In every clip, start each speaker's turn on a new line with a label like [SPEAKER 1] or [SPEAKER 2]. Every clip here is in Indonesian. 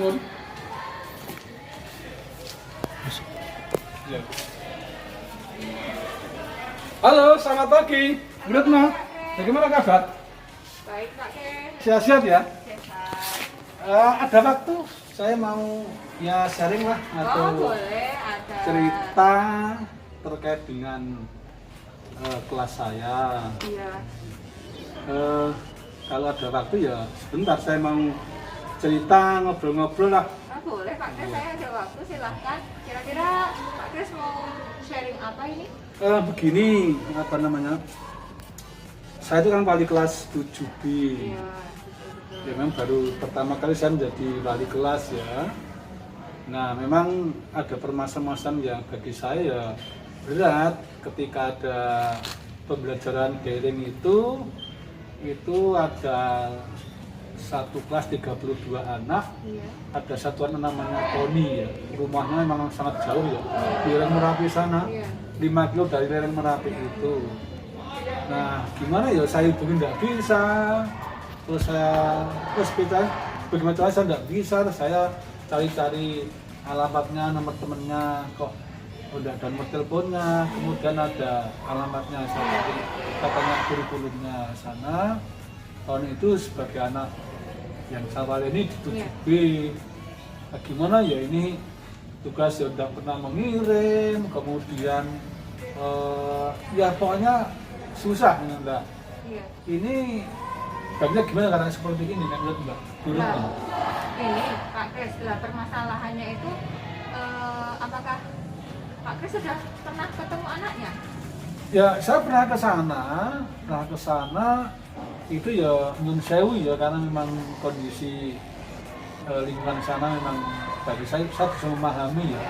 [SPEAKER 1] Mun. Ya. Halo, selamat pagi. Bu Retno, bagaimana kabar?
[SPEAKER 2] Baik Pak Kes.
[SPEAKER 1] Sehat-sehat ya?
[SPEAKER 2] Sehat.
[SPEAKER 1] Ada waktu, saya mau ya sharing lah atau
[SPEAKER 2] Boleh ada.
[SPEAKER 1] cerita terkait dengan kelas saya.
[SPEAKER 2] Iya.
[SPEAKER 1] Kalau ada waktu ya sebentar, saya mau cerita ngobrol-ngobrol lah.
[SPEAKER 2] Boleh Pak Kes, saya ada waktu silahkan. Kira-kira Pak Kes mau sharing apa ini?
[SPEAKER 1] Begini, apa namanya? Saya itu kan wali kelas 7B.
[SPEAKER 2] Iya.
[SPEAKER 1] Ya memang baru pertama kali saya menjadi wali kelas ya. Nah memang ada permasalahan yang bagi saya ya berat ketika ada pembelajaran daring itu ada satu kelas 32 anak,
[SPEAKER 2] Iya.
[SPEAKER 1] ada satuan namanya Tony ya, rumahnya memang sangat jauh ya, di lereng Merapi sana,
[SPEAKER 2] Iya.
[SPEAKER 1] 5 kilo dari lereng Merapi itu. Nah gimana ya, saya hubungin nggak bisa, terus bagaimana caranya saya nggak bisa, terus saya cari-cari alamatnya, nomor temennya, kok udah ada nomor teleponnya, kemudian ada alamatnya, saya cari katanya kurikulumnya sana. Tahun itu sebagai anak yang saya ini di 7B. Nah, gimana ya, ini tugas yang tidak pernah mengirim, kemudian ya pokoknya susah ya, Mbak.
[SPEAKER 2] Iya.
[SPEAKER 1] Ini babnya gimana karena seperti ini menurut Mbak?
[SPEAKER 2] Nah, ini Pak Kes, lah permasalahannya itu apakah Pak Kes sudah pernah ketemu anaknya?
[SPEAKER 1] Ya saya pernah ke sana itu ya nyun sewu ya, karena memang kondisi lingkungan sana memang bagi saya bisa memahami ya,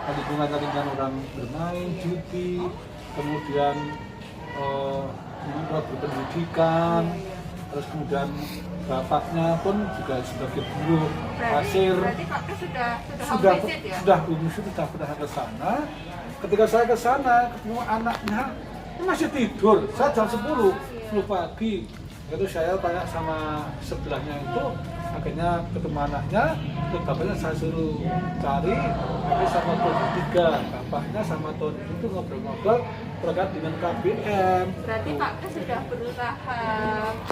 [SPEAKER 1] lingkungan orang bermain, judi, kemudian berpendidikan, terus kemudian bapaknya pun juga sebagai buruh pasir.
[SPEAKER 2] Berarti Pak Kes sudah visit ya?
[SPEAKER 1] Sudah pernah ke sana. Ketika saya ke sana ketemu anaknya ini masih tidur. Saya jam 10 pagi. Itu saya tanya sama sebelahnya itu, akhirnya ketemu anaknya, terus bapaknya saya suruh cari, tapi sama Tony 3, bapaknya sama Tony itu ngobrol-ngobrol terkait dengan KBM.
[SPEAKER 2] Berarti Pak Kes sudah berusaha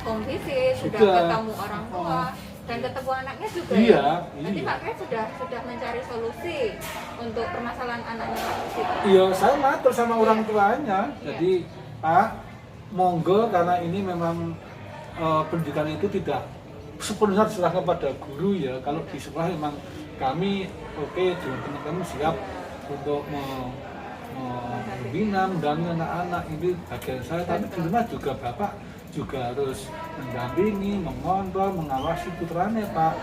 [SPEAKER 2] home visit, sudah
[SPEAKER 1] Sudah.
[SPEAKER 2] ketemu orang tua dan ketemu anaknya juga.
[SPEAKER 1] Iya,
[SPEAKER 2] ya? Berarti
[SPEAKER 1] iya.
[SPEAKER 2] Pak Kes sudah mencari solusi untuk permasalahan anaknya Pak Kes itu.
[SPEAKER 1] Iya, saya ngatur sama orang tuanya. Jadi, Pak, monggo, karena ini memang pendidikan itu tidak sepenuhnya diserahkan pada guru ya. Kalau di sekolah memang kami dengan teman-teman siap untuk membina, mendampingi anak-anak, ini bagian saya. Tapi di rumah juga Bapak juga harus mendampingi, mengontrol, mengawasi putranya, Pak.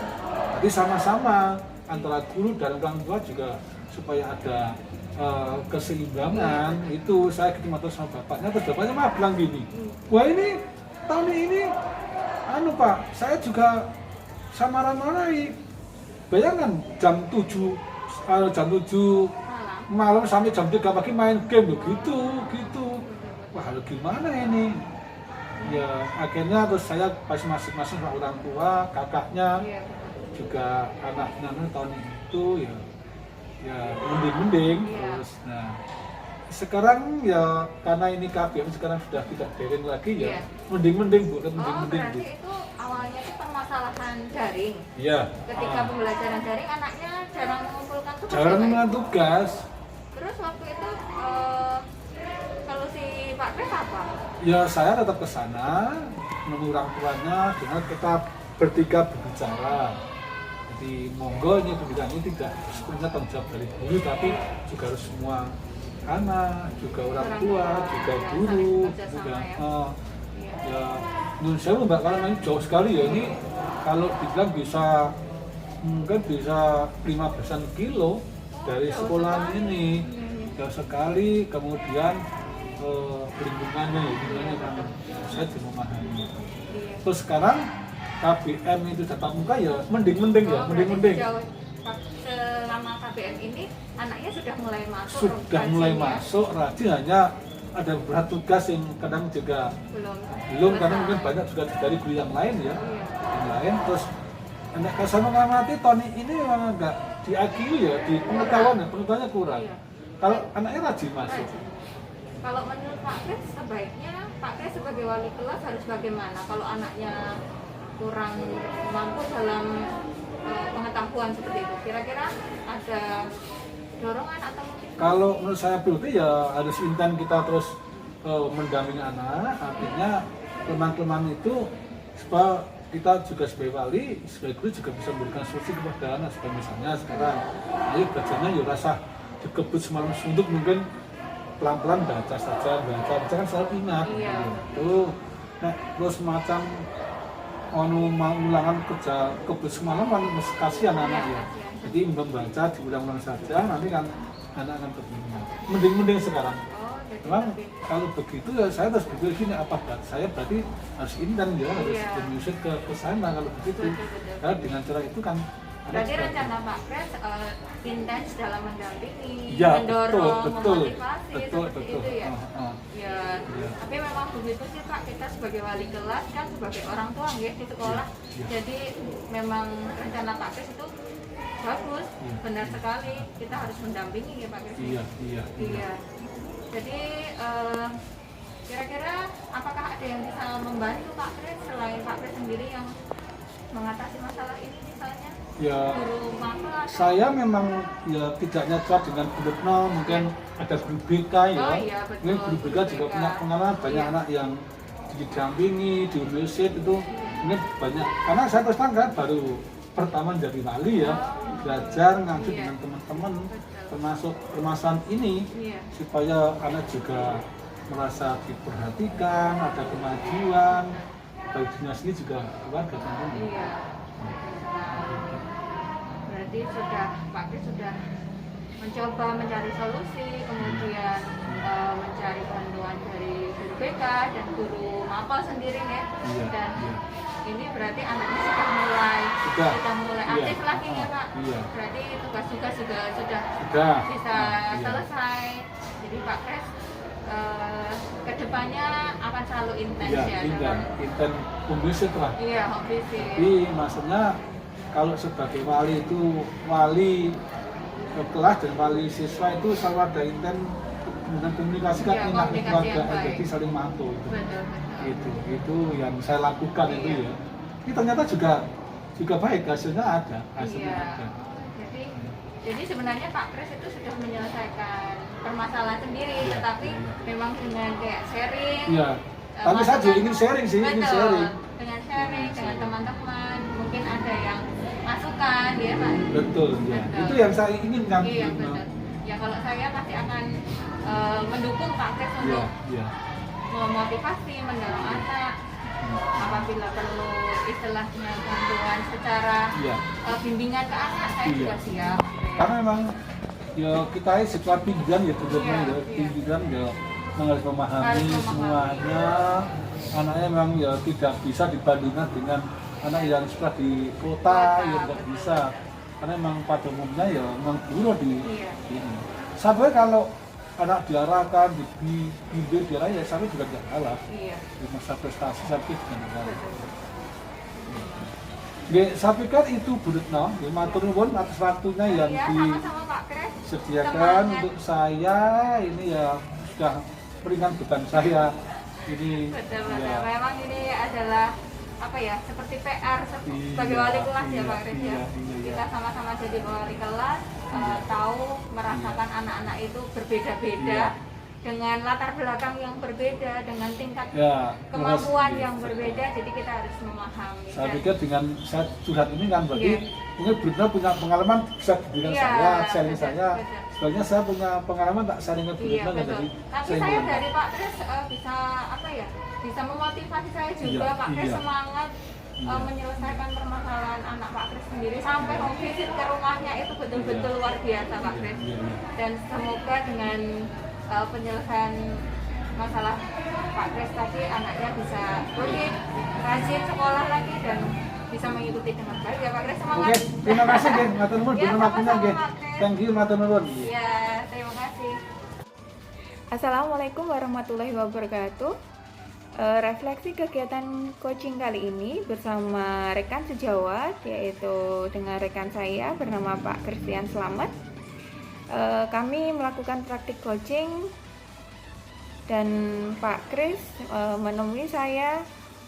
[SPEAKER 1] Jadi sama-sama antara guru dan orang tua juga supaya ada keseimbangan. Itu saya ketemu sama bapaknya, terus bapaknya malah bilang gini, wah ini tahun ini Pak, saya juga sama ramai. Bayangkan jam 7 malam sampai jam 3 pagi main game begitu. Wah, gimana ini? Ya akhirnya terus saya pas masing-masing orang tua, kakaknya, juga anaknya tahun itu ya mending. Terus nah sekarang ya karena ini KBM sekarang sudah tidak daring lagi ya, mending Bu,
[SPEAKER 2] Oh, berarti itu awalnya itu permasalahan daring.
[SPEAKER 1] Iya.
[SPEAKER 2] Ketika pembelajaran daring, anaknya jarang mengumpulkan tugas.
[SPEAKER 1] Jarang mengumpulkan tugas.
[SPEAKER 2] Terus waktu itu solusi Pak Kes apa?
[SPEAKER 1] Ya saya tetap ke sana, menunggu orang tuanya, dengan kita bertiga berbicara. Jadi monggo ini pendidikan ini tidak sepenuhnya tanggung jawab dari guru, tapi juga harus semua anak, juga orang tua, juga guru, juga ya menurut saya Mbak, karena ini jauh sekali ya, ini kalau dibilang mungkin bisa 15 kilo dari sekolah ini, jauh sekali. Kemudian lingkungannya memang saya tidak memahami. Terus sekarang KBM itu tatap muka ya mending ya, mending.
[SPEAKER 2] Selama KBM ini anaknya sudah mulai masuk.
[SPEAKER 1] Sudah mulai masuk, rajin, hanya ada beberapa tugas yang kadang juga belum karena mungkin banyak juga dari guru yang lain ya, yang lain. Terus Anak kasar mengamati Tony ini memang agak di IQ ya, di pengetahuannya kurang.
[SPEAKER 2] Iya.
[SPEAKER 1] Kalau anaknya rajin masuk.
[SPEAKER 2] Rajin. Kalau menurut Pak Kris sebaiknya Pak Kris sebagai wali kelas harus bagaimana kalau anaknya kurang mampu dalam pengetahuan seperti itu? Kira-kira ada dorongan atau mungkin?
[SPEAKER 1] Kalau menurut saya pribadi ya harus intent kita terus mendampingi anak, artinya kelemahan-kelemahan itu supaya kita juga sebagai wali, sebagai guru juga bisa memberikan solusi kepada anak. Seperti misalnya sekarang, ayo belajarnya ya rasa dikebut semalam suntuk, mungkin pelan-pelan baca kan selalu ingat.
[SPEAKER 2] Iya.
[SPEAKER 1] Gitu. Nah, terus macam ulangan kerja kebut semalam kan kasihan anak ya. Jadi membaca diulang-ulang saja, nanti kan anak akan terbimbing. Mending sekarang.
[SPEAKER 2] Oh, jadi
[SPEAKER 1] Memang
[SPEAKER 2] lebih.
[SPEAKER 1] kalau begitu ya saya harus berpikir gini, apa saya berarti harus intent ya, harus
[SPEAKER 2] Iya.
[SPEAKER 1] menyusut ke sana kalau begitu.
[SPEAKER 2] Betul.
[SPEAKER 1] Karena dengan cara itu kan
[SPEAKER 2] Berarti rencana Pak Kris intens dalam mendampingi,
[SPEAKER 1] ya,
[SPEAKER 2] mendorong,
[SPEAKER 1] betul,
[SPEAKER 2] memotivasi seperti itu ya. Ya,
[SPEAKER 1] Iya.
[SPEAKER 2] tapi memang begitu sih Pak, kita sebagai wali kelas kan sebagai orang tua nggih di sekolah.
[SPEAKER 1] Iya.
[SPEAKER 2] Jadi memang rencana Pak Kris itu bagus,
[SPEAKER 1] Iya.
[SPEAKER 2] benar sekali. Kita harus mendampingi ya Pak Kris.
[SPEAKER 1] Iya.
[SPEAKER 2] Iya. Jadi kira-kira apakah ada yang bisa membantu Pak Kris selain Pak Kris sendiri yang mengatasi masalah ini misalnya?
[SPEAKER 1] Ya,
[SPEAKER 2] Guru maba atau-
[SPEAKER 1] saya memang ya tidak nyata dengan Budetno, mungkin ada guru BK ya.
[SPEAKER 2] Oh iya, betul.
[SPEAKER 1] Mungkin guru BK juga
[SPEAKER 2] BK.
[SPEAKER 1] punya pengalaman, banyak
[SPEAKER 2] Iya.
[SPEAKER 1] anak yang didampingi di universitas itu ini banyak. Karena saya terus terang kan baru pertama jadi wali ya, belajar ngaji
[SPEAKER 2] Iya.
[SPEAKER 1] dengan teman-teman,
[SPEAKER 2] Betul.
[SPEAKER 1] termasuk permasalahan ini
[SPEAKER 2] Iya.
[SPEAKER 1] supaya anak juga merasa diperhatikan, ada kemajuan, baik dinas ini juga keluarga tentunya.
[SPEAKER 2] Iya. Berarti Pak Kris sudah mencoba mencari solusi, kemudian mencari bantuan dari guru BK dan guru mapel sendiri ya.
[SPEAKER 1] Iya,
[SPEAKER 2] Dan
[SPEAKER 1] iya.
[SPEAKER 2] ini berarti anaknya sudah mulai
[SPEAKER 1] Sudah.
[SPEAKER 2] mulai
[SPEAKER 1] Iya.
[SPEAKER 2] aktif lagi ya Pak.
[SPEAKER 1] Iya.
[SPEAKER 2] Berarti tugas-tugas juga sudah
[SPEAKER 1] Sudah.
[SPEAKER 2] bisa
[SPEAKER 1] Iya.
[SPEAKER 2] selesai. Jadi Pak Kris kedepannya akan selalu intens
[SPEAKER 1] Iya,
[SPEAKER 2] ya
[SPEAKER 1] intent pembisit lah.
[SPEAKER 2] Iya, home visit.
[SPEAKER 1] Tapi maksudnya kalau sebagai wali itu wali kelas dan wali siswa itu selalu ada intent dengan komunikasi kan
[SPEAKER 2] Iya,
[SPEAKER 1] enak
[SPEAKER 2] komunikasi
[SPEAKER 1] keluarga,
[SPEAKER 2] yang baik.
[SPEAKER 1] jadi saling mantu itu.
[SPEAKER 2] Betul.
[SPEAKER 1] Itu yang saya lakukan itu
[SPEAKER 2] Iya.
[SPEAKER 1] ya. Ini ternyata juga baik, hasilnya ada.
[SPEAKER 2] Iya.
[SPEAKER 1] Ada.
[SPEAKER 2] Jadi sebenarnya Pak Kris itu sudah menyelesaikan permasalahan sendiri,
[SPEAKER 1] Iya,
[SPEAKER 2] tetapi
[SPEAKER 1] iya.
[SPEAKER 2] memang dengan kayak sharing.
[SPEAKER 1] Iya. Tapi saya juga ingin sharing sih, ingin
[SPEAKER 2] Betul.
[SPEAKER 1] sharing.
[SPEAKER 2] Dengan sharing dengan
[SPEAKER 1] Sharing.
[SPEAKER 2] teman-teman, mungkin ada yang masukan ya Pak.
[SPEAKER 1] Betul ya.
[SPEAKER 2] Betul.
[SPEAKER 1] Itu yang saya inginkan.
[SPEAKER 2] Iya benar. Ya kalau saya pasti akan mendukung Pak Kris
[SPEAKER 1] Iya,
[SPEAKER 2] untuk
[SPEAKER 1] iya.
[SPEAKER 2] memotivasi, mendorong anak apabila perlu istilahnya bantuan secara
[SPEAKER 1] Iya.
[SPEAKER 2] bimbingan ke anak, saya
[SPEAKER 1] Iya.
[SPEAKER 2] juga siap.
[SPEAKER 1] Karena memang ya kita ini sekolah pinggiran ya tujuannya
[SPEAKER 2] Iya,
[SPEAKER 1] ya
[SPEAKER 2] iya.
[SPEAKER 1] pinggiran ya memang harus memahami
[SPEAKER 2] Harus memahami.
[SPEAKER 1] semuanya. Anaknya memang ya tidak bisa dibandingkan dengan anak yang sudah di kota
[SPEAKER 2] Kota,
[SPEAKER 1] yang tidak
[SPEAKER 2] betul.
[SPEAKER 1] bisa. Karena memang pada umumnya ya memang guru di
[SPEAKER 2] Iya.
[SPEAKER 1] ini. Sampai kalau anak diarahkan, dibimbing, diarahkan ya sampai juga tidak kalah.
[SPEAKER 2] Iya.
[SPEAKER 1] Di masa prestasi sampai juga tidak kalah.
[SPEAKER 2] Betul.
[SPEAKER 1] Nggih, saya pikir itu Bu Retno, nggih matur nuwun atas waktunya yang
[SPEAKER 2] Iya, sama-sama Pak Kris.
[SPEAKER 1] disediakan
[SPEAKER 2] Semangat.
[SPEAKER 1] untuk saya. Ini ya sudah meringan beban saya. Ini
[SPEAKER 2] Betul.
[SPEAKER 1] ya,
[SPEAKER 2] Memang ini adalah apa ya, seperti PR sebagai
[SPEAKER 1] Iya,
[SPEAKER 2] wali kelas ya
[SPEAKER 1] iya,
[SPEAKER 2] Pak Kris ya.
[SPEAKER 1] iya, iya.
[SPEAKER 2] Kita sama-sama jadi wali kelas, tahu merasakan anak-anak itu berbeda-beda.
[SPEAKER 1] Iya.
[SPEAKER 2] Dengan latar belakang yang berbeda, dengan tingkat
[SPEAKER 1] ya,
[SPEAKER 2] kemampuan
[SPEAKER 1] terus,
[SPEAKER 2] yang berbeda, jadi kita harus memahami.
[SPEAKER 1] Saya
[SPEAKER 2] Dan-
[SPEAKER 1] pikir dengan saya curhat ini kan berarti
[SPEAKER 2] Iya.
[SPEAKER 1] mungkin Bu Retno punya pengalaman bisa diberikan
[SPEAKER 2] Iya,
[SPEAKER 1] saya, sharing
[SPEAKER 2] betul,
[SPEAKER 1] saya.
[SPEAKER 2] betul.
[SPEAKER 1] Sebenarnya saya punya pengalaman tak sharing ke Bu
[SPEAKER 2] Iya
[SPEAKER 1] Retno kan
[SPEAKER 2] betul.
[SPEAKER 1] jadi
[SPEAKER 2] Tapi
[SPEAKER 1] saya
[SPEAKER 2] saya
[SPEAKER 1] ingin-
[SPEAKER 2] dari Pak Kris bisa apa ya? Bisa memotivasi saya juga.
[SPEAKER 1] Iya,
[SPEAKER 2] Pak Kris
[SPEAKER 1] iya.
[SPEAKER 2] semangat
[SPEAKER 1] Iya.
[SPEAKER 2] menyelesaikan permasalahan anak Pak Kris sendiri sampai home visit ke rumahnya itu betul-betul
[SPEAKER 1] Iya.
[SPEAKER 2] luar biasa Pak
[SPEAKER 1] Iya,
[SPEAKER 2] Kris.
[SPEAKER 1] iya, iya.
[SPEAKER 2] Dan semoga dengan penyelesaian masalah Pak Kris tadi anaknya bisa lebih rajin sekolah lagi dan bisa mengikuti dengan baik ya Pak Kris. Semangat.
[SPEAKER 1] Oke, terima kasih nggih, matur nuwun
[SPEAKER 2] Ya,
[SPEAKER 1] dina waktunya
[SPEAKER 2] sama-sama,
[SPEAKER 1] nggih.
[SPEAKER 2] Pak Kris.
[SPEAKER 1] Thank you matur nuwun.
[SPEAKER 2] Ya, terima kasih. Assalamualaikum warahmatullahi wabarakatuh.
[SPEAKER 3] Refleksi kegiatan coaching kali ini bersama rekan sejawat, yaitu dengan rekan saya bernama Pak Christian Slamet. Kami melakukan praktik coaching dan Pak Chris menemui saya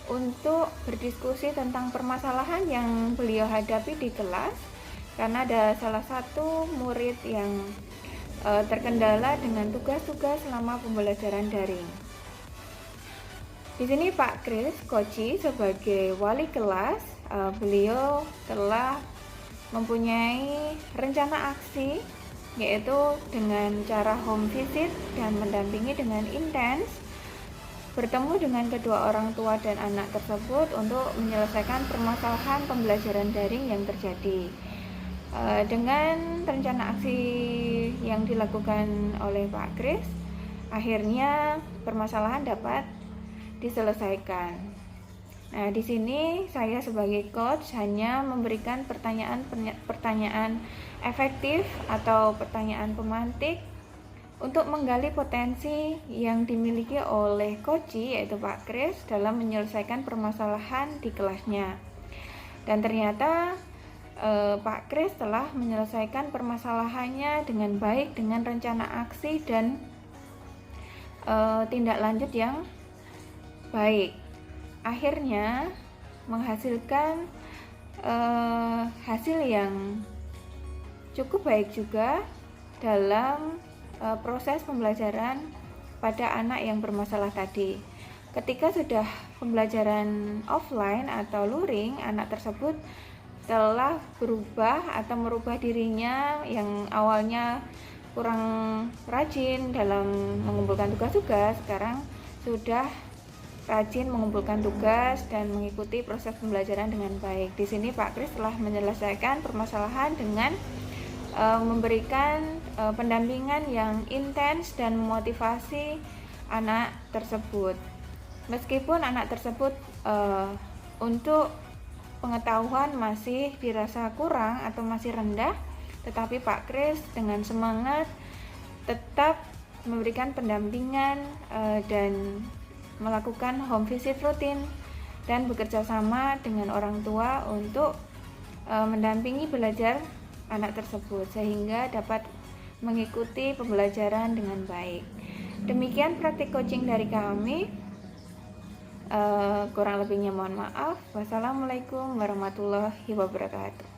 [SPEAKER 3] untuk berdiskusi tentang permasalahan yang beliau hadapi di kelas, karena ada salah satu murid yang terkendala dengan tugas-tugas selama pembelajaran daring. Di sini Pak Chris Koci sebagai wali kelas, beliau telah mempunyai rencana aksi, yaitu dengan cara home visit dan mendampingi dengan intens, bertemu dengan kedua orang tua dan anak tersebut untuk menyelesaikan permasalahan pembelajaran daring yang terjadi. Dengan rencana aksi yang dilakukan oleh Pak Chris, akhirnya permasalahan dapat diselesaikan. Nah, di sini saya sebagai coach hanya memberikan pertanyaan efektif atau pertanyaan pemantik untuk menggali potensi yang dimiliki oleh coach, yaitu Pak Chris, dalam menyelesaikan permasalahan di kelasnya. Dan ternyata Pak Chris telah menyelesaikan permasalahannya dengan baik dengan rencana aksi dan tindak lanjut yang baik. Akhirnya menghasilkan hasil yang cukup baik juga dalam proses pembelajaran pada anak yang bermasalah tadi. Ketika sudah pembelajaran offline atau luring, anak tersebut telah berubah atau merubah dirinya yang awalnya kurang rajin dalam mengumpulkan tugas-tugas, sekarang sudah rajin mengumpulkan tugas dan mengikuti proses pembelajaran dengan baik. Di sini Pak Chris telah menyelesaikan permasalahan dengan memberikan pendampingan yang intens dan memotivasi anak tersebut. Meskipun anak tersebut untuk pengetahuan masih dirasa kurang atau masih rendah, tetapi Pak Chris dengan semangat tetap memberikan pendampingan dan melakukan home visit rutin dan bekerja sama dengan orang tua untuk mendampingi belajar anak tersebut sehingga dapat mengikuti pembelajaran dengan baik. Demikian praktik coaching dari kami. Kurang lebihnya mohon maaf. Wassalamualaikum warahmatullahi wabarakatuh.